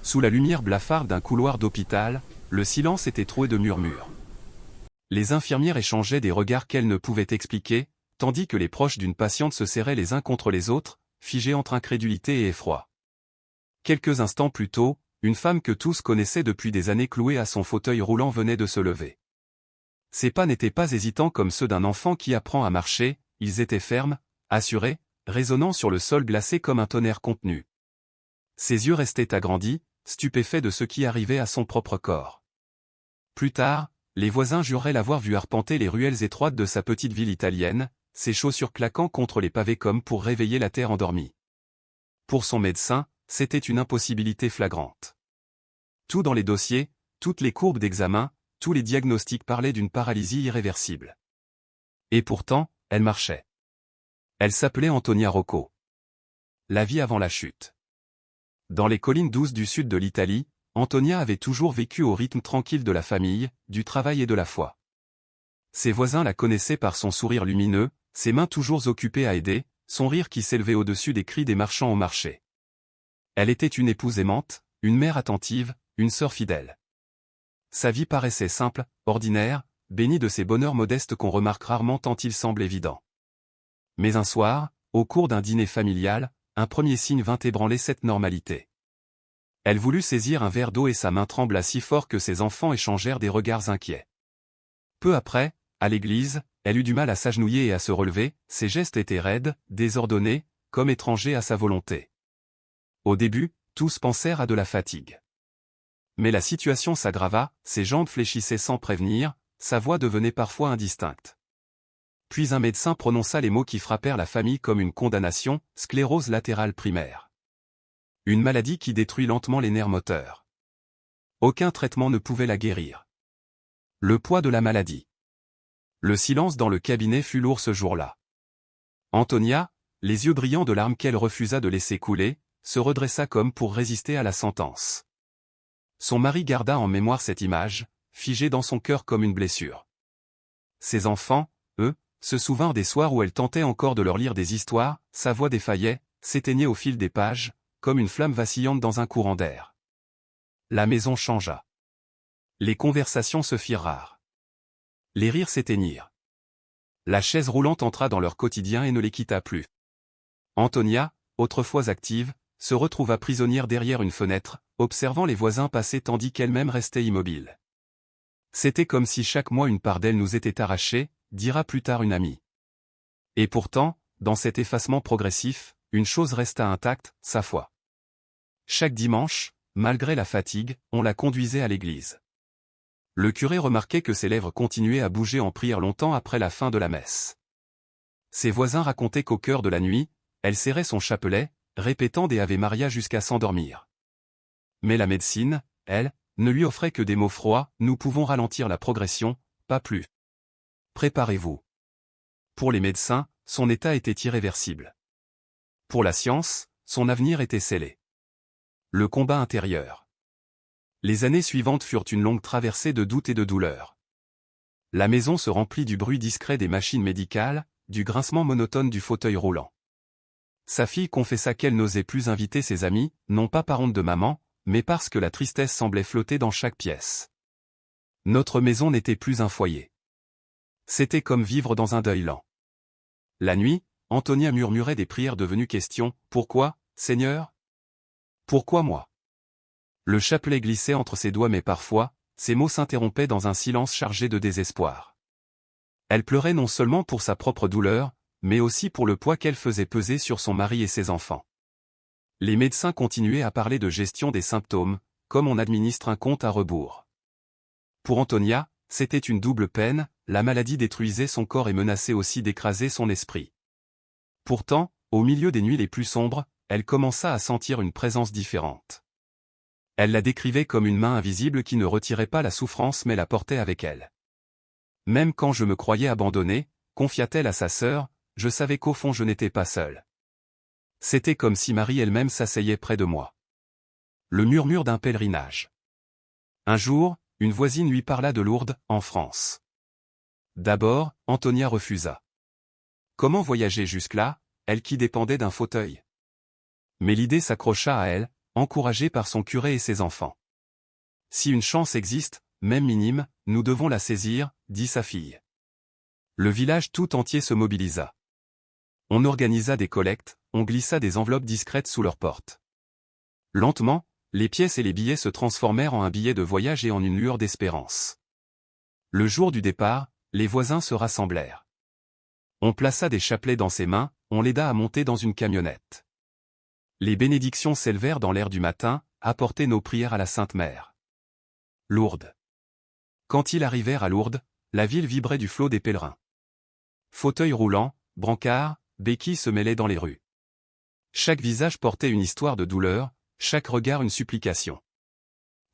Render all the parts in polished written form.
Sous la lumière blafarde d'un couloir d'hôpital, le silence était troué de murmures. Les infirmières échangeaient des regards qu'elles ne pouvaient expliquer, tandis que les proches d'une patiente se serraient les uns contre les autres, figés entre incrédulité et effroi. Quelques instants plus tôt, une femme que tous connaissaient depuis des années clouée à son fauteuil roulant venait de se lever. Ses pas n'étaient pas hésitants comme ceux d'un enfant qui apprend à marcher, ils étaient fermes, assurés, résonnant sur le sol glacé comme un tonnerre contenu. Ses yeux restaient agrandis, stupéfaits de ce qui arrivait à son propre corps. Plus tard, les voisins jureraient l'avoir vu arpenter les ruelles étroites de sa petite ville italienne, ses chaussures claquant contre les pavés comme pour réveiller la terre endormie. Pour son médecin, c'était une impossibilité flagrante. Tout dans les dossiers, toutes les courbes d'examen, tous les diagnostics parlaient d'une paralysie irréversible. Et pourtant, elle marchait. Elle s'appelait Antonia Rocco. La vie avant la chute. Dans les collines douces du sud de l'Italie, Antonia avait toujours vécu au rythme tranquille de la famille, du travail et de la foi. Ses voisins la connaissaient par son sourire lumineux, ses mains toujours occupées à aider, son rire qui s'élevait au-dessus des cris des marchands au marché. Elle était une épouse aimante, une mère attentive, une sœur fidèle. Sa vie paraissait simple, ordinaire, bénie de ces bonheurs modestes qu'on remarque rarement tant ils semblent évidents. Mais un soir, au cours d'un dîner familial, un premier signe vint ébranler cette normalité. Elle voulut saisir un verre d'eau et sa main trembla si fort que ses enfants échangèrent des regards inquiets. Peu après, à l'église, elle eut du mal à s'agenouiller et à se relever, ses gestes étaient raides, désordonnés, comme étrangers à sa volonté. Au début, tous pensèrent à de la fatigue. Mais la situation s'aggrava, ses jambes fléchissaient sans prévenir, sa voix devenait parfois indistincte. Puis un médecin prononça les mots qui frappèrent la famille comme une condamnation, sclérose latérale primaire. Une maladie qui détruit lentement les nerfs moteurs. Aucun traitement ne pouvait la guérir. Le poids de la maladie. Le silence dans le cabinet fut lourd ce jour-là. Antonia, les yeux brillants de larmes qu'elle refusa de laisser couler, se redressa comme pour résister à la sentence. Son mari garda en mémoire cette image, figée dans son cœur comme une blessure. Ses enfants, eux, se souvinrent des soirs où elle tentait encore de leur lire des histoires, sa voix défaillait, s'éteignait au fil des pages, comme une flamme vacillante dans un courant d'air. La maison changea. Les conversations se firent rares. Les rires s'éteignirent. La chaise roulante entra dans leur quotidien et ne les quitta plus. Antonia, autrefois active, se retrouva prisonnière derrière une fenêtre, observant les voisins passer tandis qu'elle-même restait immobile. C'était comme si chaque mois une part d'elle nous était arrachée, dira plus tard une amie. Et pourtant, dans cet effacement progressif, une chose resta intacte, sa foi. Chaque dimanche, malgré la fatigue, on la conduisait à l'église. Le curé remarquait que ses lèvres continuaient à bouger en prière longtemps après la fin de la messe. Ses voisins racontaient qu'au cœur de la nuit, elle serrait son chapelet, répétant des Ave Maria jusqu'à s'endormir. Mais la médecine, elle, ne lui offrait que des mots froids, nous pouvons ralentir la progression, pas plus. Préparez-vous. Pour les médecins, son état était irréversible. Pour la science, son avenir était scellé. Le combat intérieur. Les années suivantes furent une longue traversée de doutes et de douleurs. La maison se remplit du bruit discret des machines médicales, du grincement monotone du fauteuil roulant. Sa fille confessa qu'elle n'osait plus inviter ses amis, non pas par honte de maman, mais parce que la tristesse semblait flotter dans chaque pièce. Notre maison n'était plus un foyer. C'était comme vivre dans un deuil lent. La nuit, Antonia murmurait des prières devenues questions. « Pourquoi, Seigneur ? Pourquoi moi ?» Le chapelet glissait entre ses doigts mais parfois, ses mots s'interrompaient dans un silence chargé de désespoir. Elle pleurait non seulement pour sa propre douleur, mais aussi pour le poids qu'elle faisait peser sur son mari et ses enfants. Les médecins continuaient à parler de gestion des symptômes, comme on administre un compte à rebours. Pour Antonia, c'était une double peine, la maladie détruisait son corps et menaçait aussi d'écraser son esprit. Pourtant, au milieu des nuits les plus sombres, elle commença à sentir une présence différente. Elle la décrivait comme une main invisible qui ne retirait pas la souffrance mais la portait avec elle. Même quand je me croyais abandonnée, confia-t-elle à sa sœur, je savais qu'au fond je n'étais pas seule. C'était comme si Marie elle-même s'asseyait près de moi. Le murmure d'un pèlerinage. Un jour, une voisine lui parla de Lourdes, en France. D'abord, Antonia refusa. Comment voyager jusque-là, elle qui dépendait d'un fauteuil? Mais l'idée s'accrocha à elle, encouragée par son curé et ses enfants. Si une chance existe, même minime, nous devons la saisir, dit sa fille. Le village tout entier se mobilisa. On organisa des collectes, on glissa des enveloppes discrètes sous leurs portes. Lentement, les pièces et les billets se transformèrent en un billet de voyage et en une lueur d'espérance. Le jour du départ, les voisins se rassemblèrent. On plaça des chapelets dans ses mains, on l'aida à monter dans une camionnette. Les bénédictions s'élevèrent dans l'air du matin, apportez nos prières à la Sainte Mère. Lourdes. Quand ils arrivèrent à Lourdes, la ville vibrait du flot des pèlerins. Fauteuils roulants, brancards, béquilles se mêlaient dans les rues. Chaque visage portait une histoire de douleur, chaque regard une supplication.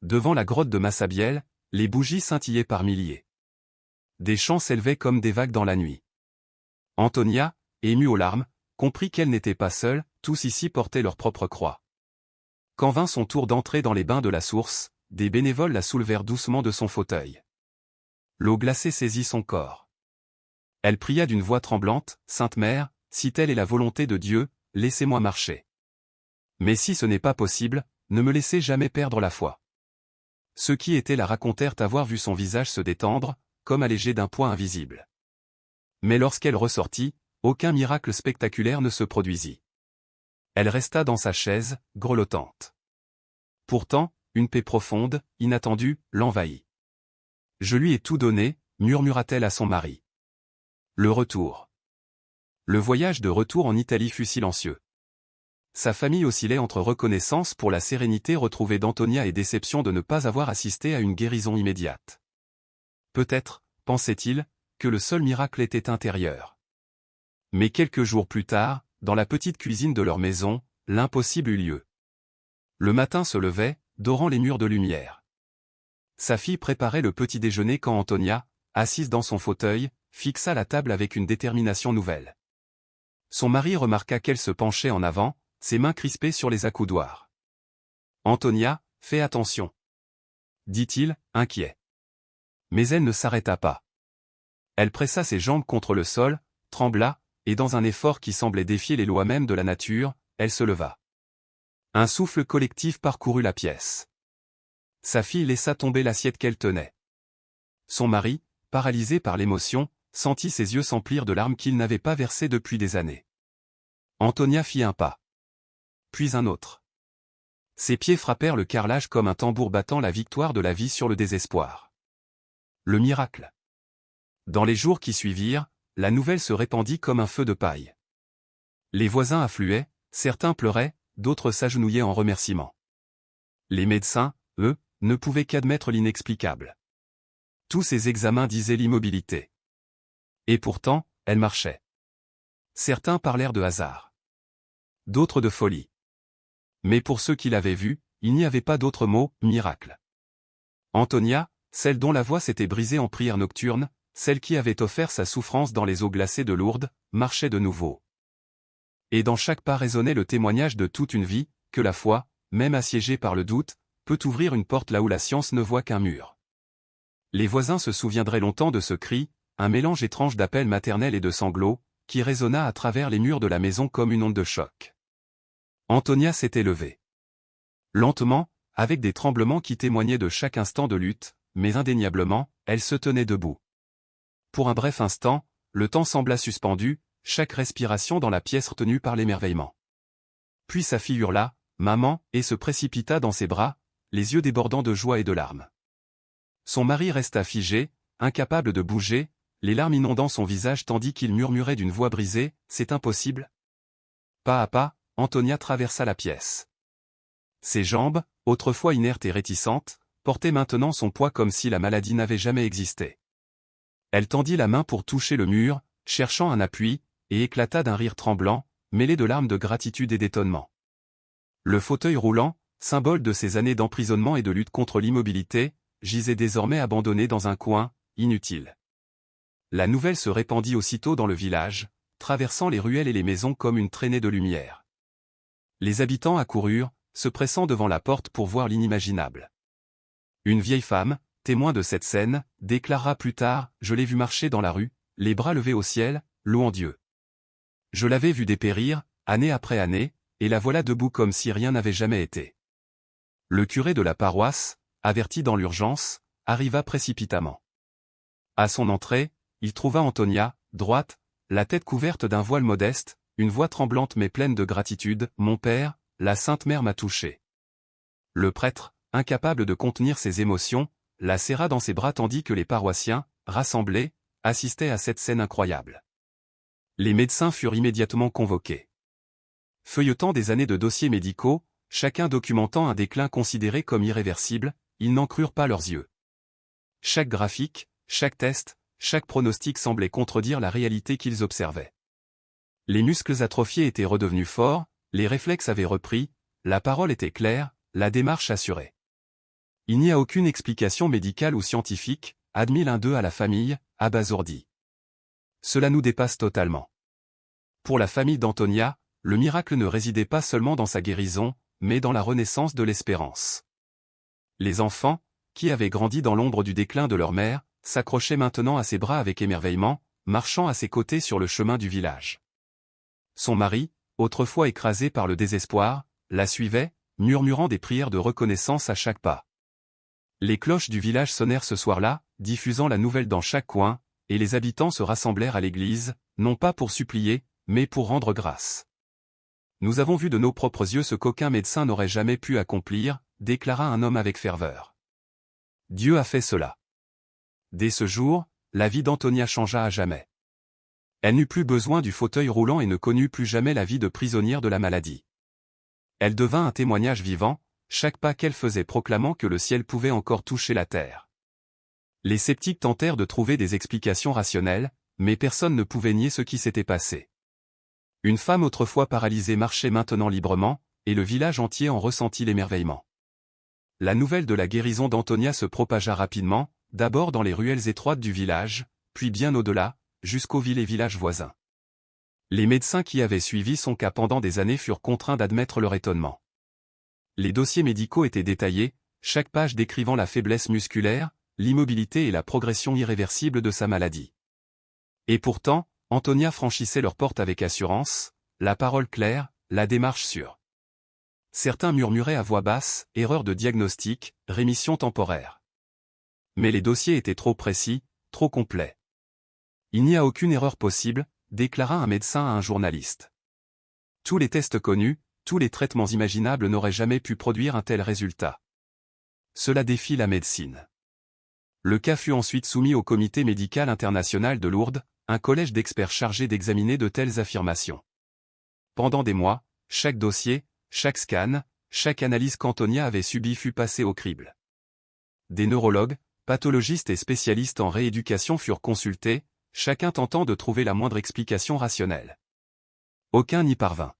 Devant la grotte de Massabielle, les bougies scintillaient par milliers. Des chants s'élevaient comme des vagues dans la nuit. Antonia, émue aux larmes, comprit qu'elle n'était pas seule, tous ici portaient leur propre croix. Quand vint son tour d'entrer dans les bains de la source, des bénévoles la soulevèrent doucement de son fauteuil. L'eau glacée saisit son corps. Elle pria d'une voix tremblante, « Sainte Mère, si telle est la volonté de Dieu, laissez-moi marcher. Mais si ce n'est pas possible, ne me laissez jamais perdre la foi. » Ceux qui étaient là racontèrent avoir vu son visage se détendre, comme allégé d'un poids invisible. Mais lorsqu'elle ressortit, aucun miracle spectaculaire ne se produisit. Elle resta dans sa chaise, grelottante. Pourtant, une paix profonde, inattendue, l'envahit. « Je lui ai tout donné », murmura-t-elle à son mari. Le retour. Le voyage de retour en Italie fut silencieux. Sa famille oscillait entre reconnaissance pour la sérénité retrouvée d'Antonia et déception de ne pas avoir assisté à une guérison immédiate. Peut-être, pensait-il, que le seul miracle était intérieur. Mais quelques jours plus tard, dans la petite cuisine de leur maison, l'impossible eut lieu. Le matin se levait, dorant les murs de lumière. Sa fille préparait le petit déjeuner quand Antonia, assise dans son fauteuil, fixa la table avec une détermination nouvelle. Son mari remarqua qu'elle se penchait en avant, ses mains crispées sur les accoudoirs. « Antonia, fais attention !» dit-il, inquiet. Mais elle ne s'arrêta pas. Elle pressa ses jambes contre le sol, trembla, et dans un effort qui semblait défier les lois mêmes de la nature, elle se leva. Un souffle collectif parcourut la pièce. Sa fille laissa tomber l'assiette qu'elle tenait. Son mari, paralysé par l'émotion, sentit ses yeux s'emplir de larmes qu'il n'avait pas versées depuis des années. Antonia fit un pas. Puis un autre. Ses pieds frappèrent le carrelage comme un tambour battant la victoire de la vie sur le désespoir. Le miracle. Dans les jours qui suivirent, la nouvelle se répandit comme un feu de paille. Les voisins affluaient, certains pleuraient, d'autres s'agenouillaient en remerciement. Les médecins, eux, ne pouvaient qu'admettre l'inexplicable. Tous ces examens disaient l'immobilité. Et pourtant, elle marchait. Certains parlèrent de hasard. D'autres de folie. Mais pour ceux qui l'avaient vue, il n'y avait pas d'autre mot, miracle. Antonia, celle dont la voix s'était brisée en prière nocturne, celle qui avait offert sa souffrance dans les eaux glacées de Lourdes, marchait de nouveau. Et dans chaque pas résonnait le témoignage de toute une vie, que la foi, même assiégée par le doute, peut ouvrir une porte là où la science ne voit qu'un mur. Les voisins se souviendraient longtemps de ce cri, un mélange étrange d'appels maternels et de sanglots, qui résonna à travers les murs de la maison comme une onde de choc. Antonia s'était levée. Lentement, avec des tremblements qui témoignaient de chaque instant de lutte, mais indéniablement, elle se tenait debout. Pour un bref instant, le temps sembla suspendu, chaque respiration dans la pièce retenue par l'émerveillement. Puis sa fille hurla, « Maman !» et se précipita dans ses bras, les yeux débordant de joie et de larmes. Son mari resta figé, incapable de bouger, les larmes inondant son visage tandis qu'il murmurait d'une voix brisée, « C'est impossible !» Pas à pas, Antonia traversa la pièce. Ses jambes, autrefois inertes et réticentes, portaient maintenant son poids comme si la maladie n'avait jamais existé. Elle tendit la main pour toucher le mur, cherchant un appui, et éclata d'un rire tremblant, mêlé de larmes de gratitude et d'étonnement. Le fauteuil roulant, symbole de ses années d'emprisonnement et de lutte contre l'immobilité, gisait désormais abandonné dans un coin, inutile. La nouvelle se répandit aussitôt dans le village, traversant les ruelles et les maisons comme une traînée de lumière. Les habitants accoururent, se pressant devant la porte pour voir l'inimaginable. Une vieille femme, témoin de cette scène, déclara plus tard, « Je l'ai vue marcher dans la rue, les bras levés au ciel, louant Dieu. Je l'avais vue dépérir, année après année, et la voilà debout comme si rien n'avait jamais été. Le curé de la paroisse, averti dans l'urgence, arriva précipitamment. À son entrée, il trouva Antonia, droite, la tête couverte d'un voile modeste, une voix tremblante mais pleine de gratitude. « Mon père, la Sainte Mère m'a touché. » Le prêtre, incapable de contenir ses émotions, la serra dans ses bras tandis que les paroissiens, rassemblés, assistaient à cette scène incroyable. Les médecins furent immédiatement convoqués. Feuilletant des années de dossiers médicaux, chacun documentant un déclin considéré comme irréversible, ils n'en crurent pas leurs yeux. Chaque graphique, chaque test, chaque pronostic semblait contredire la réalité qu'ils observaient. Les muscles atrophiés étaient redevenus forts, les réflexes avaient repris, la parole était claire, la démarche assurée. Il n'y a aucune explication médicale ou scientifique, admit l'un d'eux à la famille, abasourdi. Cela nous dépasse totalement. Pour la famille d'Antonia, le miracle ne résidait pas seulement dans sa guérison, mais dans la renaissance de l'espérance. Les enfants, qui avaient grandi dans l'ombre du déclin de leur mère, s'accrochaient maintenant à ses bras avec émerveillement, marchant à ses côtés sur le chemin du village. Son mari, autrefois écrasé par le désespoir, la suivait, murmurant des prières de reconnaissance à chaque pas. Les cloches du village sonnèrent ce soir-là, diffusant la nouvelle dans chaque coin, et les habitants se rassemblèrent à l'église, non pas pour supplier, mais pour rendre grâce. Nous avons vu de nos propres yeux ce qu'aucun médecin n'aurait jamais pu accomplir, déclara un homme avec ferveur. Dieu a fait cela. Dès ce jour, la vie d'Antonia changea à jamais. Elle n'eut plus besoin du fauteuil roulant et ne connut plus jamais la vie de prisonnière de la maladie. Elle devint un témoignage vivant, chaque pas qu'elle faisait proclamant que le ciel pouvait encore toucher la terre. Les sceptiques tentèrent de trouver des explications rationnelles, mais personne ne pouvait nier ce qui s'était passé. Une femme autrefois paralysée marchait maintenant librement, et le village entier en ressentit l'émerveillement. La nouvelle de la guérison d'Antonia se propagea rapidement, d'abord dans les ruelles étroites du village, puis bien au-delà, jusqu'aux villes et villages voisins. Les médecins qui avaient suivi son cas pendant des années furent contraints d'admettre leur étonnement. Les dossiers médicaux étaient détaillés, chaque page décrivant la faiblesse musculaire, l'immobilité et la progression irréversible de sa maladie. Et pourtant, Antonia franchissait leurs portes avec assurance, la parole claire, la démarche sûre. Certains murmuraient à voix basse, erreur de diagnostic, rémission temporaire. Mais les dossiers étaient trop précis, trop complets. Il n'y a aucune erreur possible, déclara un médecin à un journaliste. Tous les tests connus, tous les traitements imaginables n'auraient jamais pu produire un tel résultat. Cela défie la médecine. Le cas fut ensuite soumis au Comité médical international de Lourdes, un collège d'experts chargé d'examiner de telles affirmations. Pendant des mois, chaque dossier, chaque scan, chaque analyse qu'Antonia avait subie fut passée au crible. Des neurologues, pathologistes et spécialistes en rééducation furent consultés, chacun tentant de trouver la moindre explication rationnelle. Aucun n'y parvint.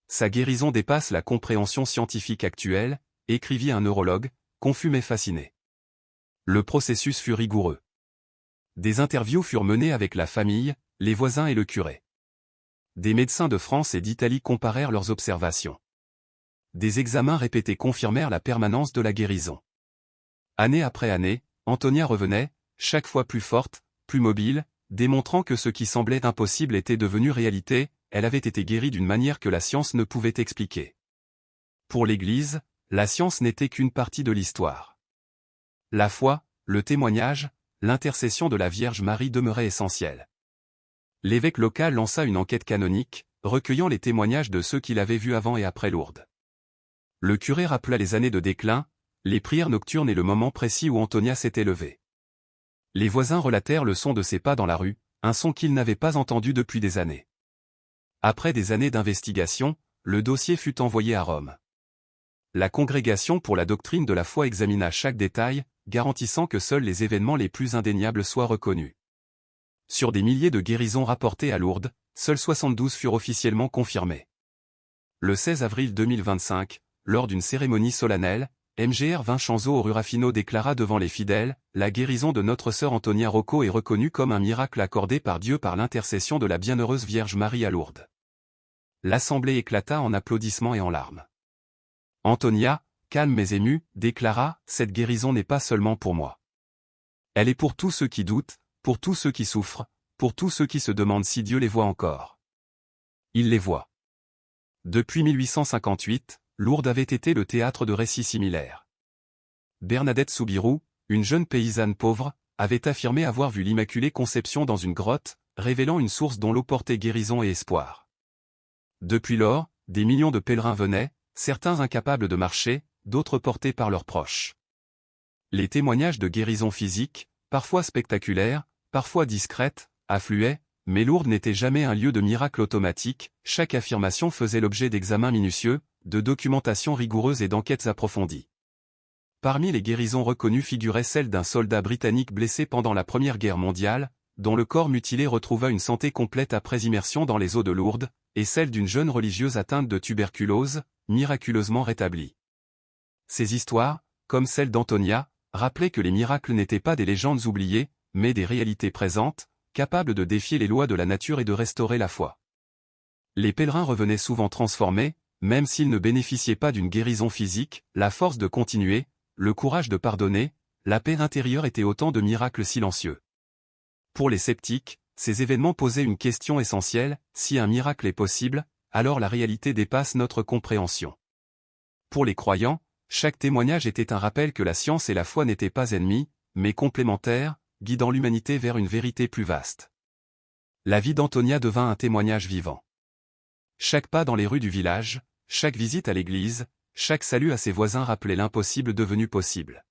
Sa guérison dépasse la compréhension scientifique actuelle, écrivit un neurologue, confus mais fasciné. Le processus fut rigoureux. Des interviews furent menées avec la famille, les voisins et le curé. Des médecins de France et d'Italie comparèrent leurs observations. Des examens répétés confirmèrent la permanence de la guérison. Année après année, Antonia revenait, chaque fois plus forte, plus mobile, démontrant que ce qui semblait impossible était devenu réalité, elle avait été guérie d'une manière que la science ne pouvait expliquer. Pour l'Église, la science n'était qu'une partie de l'histoire. La foi, le témoignage, l'intercession de la Vierge Marie demeuraient essentiels. L'évêque local lança une enquête canonique, recueillant les témoignages de ceux qui l'avaient vu avant et après Lourdes. Le curé rappela les années de déclin, les prières nocturnes et le moment précis où Antonia s'était levée. Les voisins relatèrent le son de ses pas dans la rue, un son qu'ils n'avaient pas entendu depuis des années. Après des années d'investigation, le dossier fut envoyé à Rome. La Congrégation pour la doctrine de la foi examina chaque détail, garantissant que seuls les événements les plus indéniables soient reconnus. Sur des milliers de guérisons rapportées à Lourdes, seuls 72 furent officiellement confirmés. Le 16 avril 2025, lors d'une cérémonie solennelle, Mgr Vincenzo Rurafino déclara devant les fidèles, « La guérison de notre sœur Antonia Rocco est reconnue comme un miracle accordé par Dieu par l'intercession de la bienheureuse Vierge Marie à Lourdes. » L'assemblée éclata en applaudissements et en larmes. Antonia, calme mais émue, déclara, « Cette guérison n'est pas seulement pour moi. Elle est pour tous ceux qui doutent, pour tous ceux qui souffrent, pour tous ceux qui se demandent si Dieu les voit encore. Il les voit. » Depuis 1858, Lourdes avait été le théâtre de récits similaires. Bernadette Soubirous, une jeune paysanne pauvre, avait affirmé avoir vu l'Immaculée Conception dans une grotte, révélant une source dont l'eau portait guérison et espoir. Depuis lors, des millions de pèlerins venaient, certains incapables de marcher, d'autres portés par leurs proches. Les témoignages de guérison physique, parfois spectaculaires, parfois discrètes, affluaient, mais Lourdes n'était jamais un lieu de miracle automatique, chaque affirmation faisait l'objet d'examens minutieux, de documentation rigoureuse et d'enquêtes approfondies. Parmi les guérisons reconnues figurait celle d'un soldat britannique blessé pendant la Première Guerre mondiale, dont le corps mutilé retrouva une santé complète après immersion dans les eaux de Lourdes, et celle d'une jeune religieuse atteinte de tuberculose, miraculeusement rétablie. Ces histoires, comme celle d'Antonia, rappelaient que les miracles n'étaient pas des légendes oubliées, mais des réalités présentes, capables de défier les lois de la nature et de restaurer la foi. Les pèlerins revenaient souvent transformés, même s'ils ne bénéficiaient pas d'une guérison physique, la force de continuer, le courage de pardonner, la paix intérieure étaient autant de miracles silencieux. Pour les sceptiques, ces événements posaient une question essentielle, si un miracle est possible, alors la réalité dépasse notre compréhension. Pour les croyants, chaque témoignage était un rappel que la science et la foi n'étaient pas ennemies, mais complémentaires, guidant l'humanité vers une vérité plus vaste. La vie d'Antonia devint un témoignage vivant. Chaque pas dans les rues du village, chaque visite à l'église, chaque salut à ses voisins rappelait l'impossible devenu possible.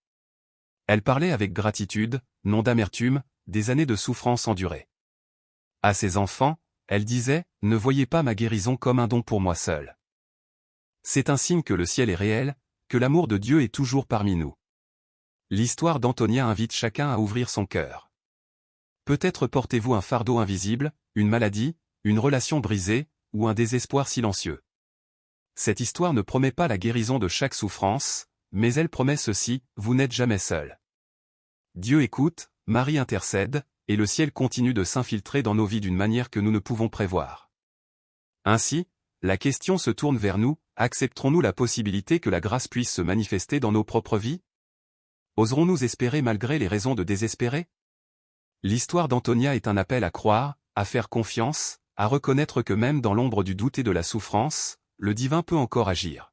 Elle parlait avec gratitude, non d'amertume, des années de souffrance endurées. À ses enfants, elle disait « Ne voyez pas ma guérison comme un don pour moi seul. C'est un signe que le ciel est réel, que l'amour de Dieu est toujours parmi nous. » L'histoire d'Antonia invite chacun à ouvrir son cœur. Peut-être portez-vous un fardeau invisible, une maladie, une relation brisée, ou un désespoir silencieux. Cette histoire ne promet pas la guérison de chaque souffrance, mais elle promet ceci, vous n'êtes jamais seul. Dieu écoute, Marie intercède, et le ciel continue de s'infiltrer dans nos vies d'une manière que nous ne pouvons prévoir. Ainsi, la question se tourne vers nous, accepterons-nous la possibilité que la grâce puisse se manifester dans nos propres vies? Oserons-nous espérer malgré les raisons de désespérer? L'histoire d'Antonia est un appel à croire, à faire confiance, à reconnaître que même dans l'ombre du doute et de la souffrance, le divin peut encore agir.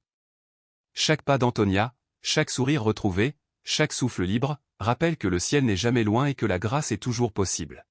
Chaque pas d'Antonia, chaque sourire retrouvé, chaque souffle libre, rappelle que le ciel n'est jamais loin et que la grâce est toujours possible.